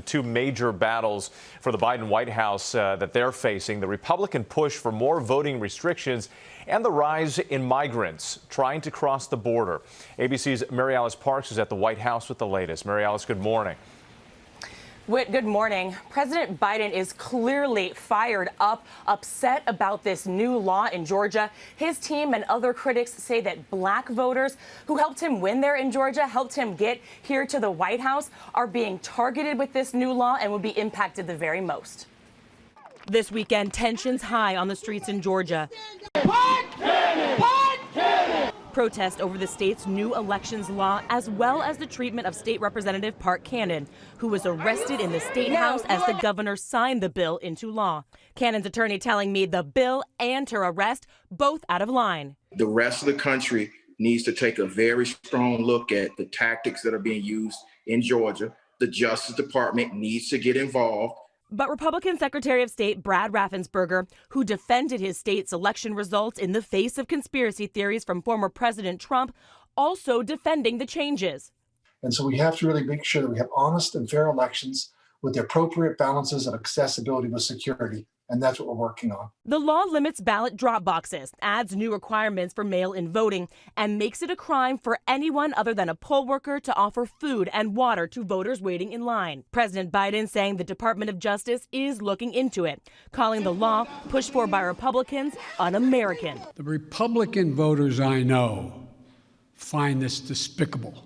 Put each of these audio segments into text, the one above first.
Two major battles for the Biden White House that they're facing: the Republican push for more voting restrictions and the rise in migrants trying to cross the border. ABC's Mary Alice Parks is at the White House with the latest. Mary Alice, good morning. Whit, good morning. President Biden is clearly fired up, upset about this new law in Georgia. His team and other critics say that black voters who helped him win there in Georgia, helped him get here to the White House, are being targeted with this new law and will be impacted the very most. This weekend, tensions high on the streets in Georgia. Protest over the state's new elections law, as well as the treatment of State Representative Park Cannon, who was arrested in the State House as the governor signed the bill into law. Cannon's attorney telling me the bill and her arrest both out of line. The rest of the country needs to take a very strong look at the tactics that are being used in Georgia. The Justice Department needs to get involved. But Republican Secretary of State Brad Raffensperger, who defended his state's election results in the face of conspiracy theories from former President Trump, also defending the changes. And so we have to really make sure that we have honest and fair elections with the appropriate balances of accessibility with security. And that's what we're working on. The law limits ballot drop boxes, adds new requirements for mail-in voting, and makes it a crime for anyone other than a poll worker to offer food and water to voters waiting in line. President Biden saying the Department of Justice is looking into it, calling the law pushed for by Republicans un-American. The Republican voters I know find this despicable.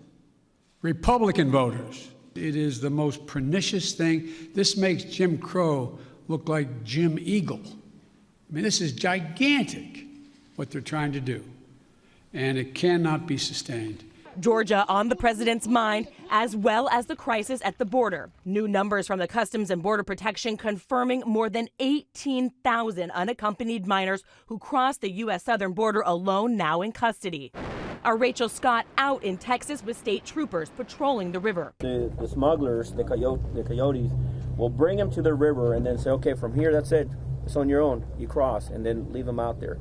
Republican voters. It is the most pernicious thing. This makes Jim Crow look like Jim Eagle. I mean, this is gigantic, what they're trying to do, and it cannot be sustained. Georgia on the president's mind, as well as the crisis at the border. New numbers from the Customs and Border Protection confirming more than 18,000 unaccompanied minors who crossed the U.S. southern border alone now in custody. Our Rachel Scott out in Texas with state troopers patrolling the river. The smugglers, the coyotes, will bring them to the river and then say, okay, from here, that's it. It's on your own. You cross, and then leave them out there.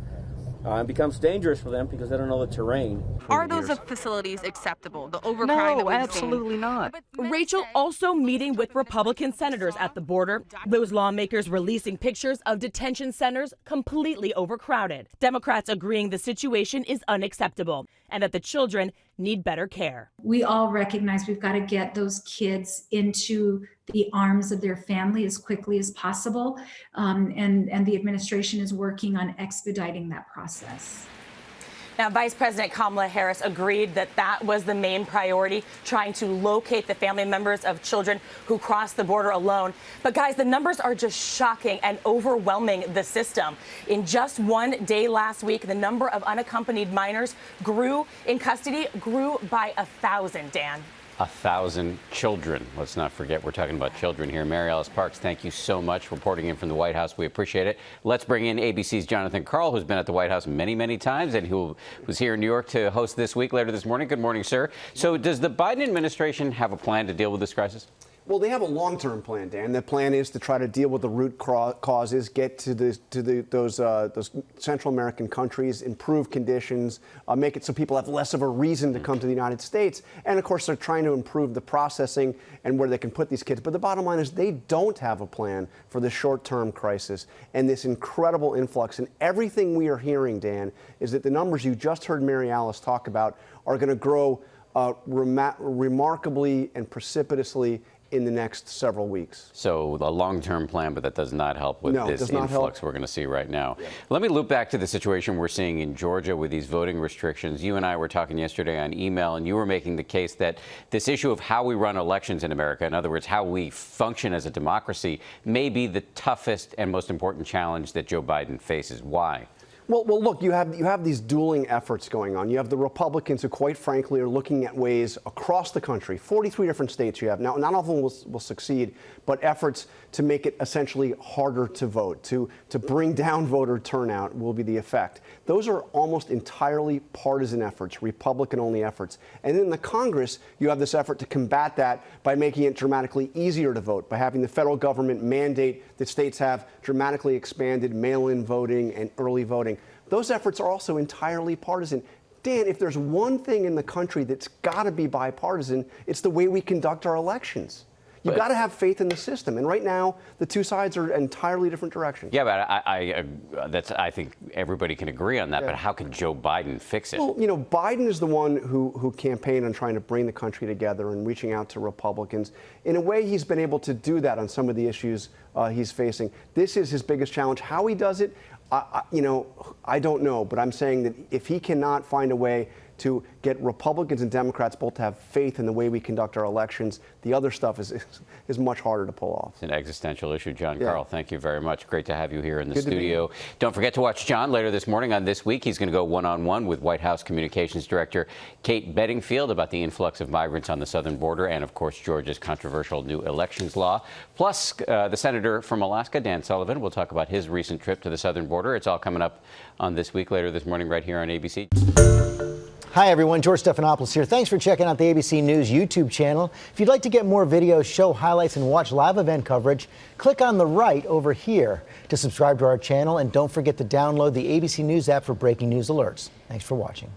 It becomes dangerous for them because they don't know the terrain. Are those facilities acceptable? The overcrowding that we've absolutely seen? not. Rachel also meeting with Republican senators at the border. Those lawmakers releasing pictures of detention centers completely overcrowded. Democrats agreeing the situation is unacceptable and that the children need better care. We all recognize we've got to get those kids into the arms of their family as quickly as possible. And the administration is working on expediting that process. Now, Vice President Kamala Harris agreed that that was the main priority, trying to locate the family members of children who crossed the border alone. But guys, the numbers are just shocking and overwhelming the system. In just one day last week, the number of unaccompanied minors grew by 1,000, Dan. 1,000 children. Let's not forget we're talking about children here. Mary Alice Parks, thank you so much reporting in from the White House. We appreciate it. Let's bring in ABC's Jonathan Karl, who's been at the White House many, many times and who was here in New York to host this week later this morning. Good morning, sir. So does the Biden administration have a plan to deal with this crisis? Well, they have a long-term plan, Dan. The plan is to try to deal with the root causes, get to those Central American countries, improve conditions, make it so people have less of a reason to come to the United States. And, of course, they're trying to improve the processing and where they can put these kids. But the bottom line is they don't have a plan for the short-term crisis and this incredible influx. And everything we are hearing, Dan, is that the numbers you just heard Mary Alice talk about are going to grow remarkably and precipitously in the next several weeks. So a long-term plan, but that does not help with this influx we're going to see right now. Yeah. Let me loop back to the situation we're seeing in Georgia with these voting restrictions. You and I were talking yesterday on email, and you were making the case that this issue of how we run elections in America, in other words, how we function as a democracy, may be the toughest and most important challenge that Joe Biden faces. Why? Well, look, you have these dueling efforts going on. You have the Republicans who, quite frankly, are looking at ways across the country, 43 different states you have. Now, not all of them will succeed, but efforts to make it essentially harder to vote, to bring down voter turnout will be the effect. Those are almost entirely partisan efforts, Republican-only efforts. And in the Congress, you have this effort to combat that by making it dramatically easier to vote, by having the federal government mandate that states have dramatically expanded mail-in voting and early voting. Those efforts are also entirely partisan. Dan, if there's one thing in the country that's got to be bipartisan, it's the way we conduct our elections. You got to have faith in the system. And right now, the two sides are in entirely different directions. Yeah, but I think everybody can agree on that. Yeah. But how can Joe Biden fix it? Well, you know, Biden is the one who campaigned on trying to bring the country together and reaching out to Republicans. In a way, he's been able to do that on some of the issues he's facing. This is his biggest challenge. How he does it, I don't know. But I'm saying that if he cannot find a way to get Republicans and Democrats both to have faith in the way we conduct our elections, the other stuff is much harder to pull off. It's an existential issue. John Karl, thank you very much. Great to have you here in the Good studio. Don't forget to watch John later this morning on This Week. He's going to go one-on-one with White House Communications Director Kate Bedingfield about the influx of migrants on the southern border and, of course, Georgia's controversial new elections law. Plus, the senator from Alaska, Dan Sullivan, will talk about his recent trip to the southern border. It's all coming up on This Week later this morning right here on ABC. Hi, everyone. George Stephanopoulos here. Thanks for checking out the ABC News YouTube channel. If you'd like to get more videos, show highlights, and watch live event coverage, click on the right over here to subscribe to our channel. And don't forget to download the ABC News app for breaking news alerts. Thanks for watching.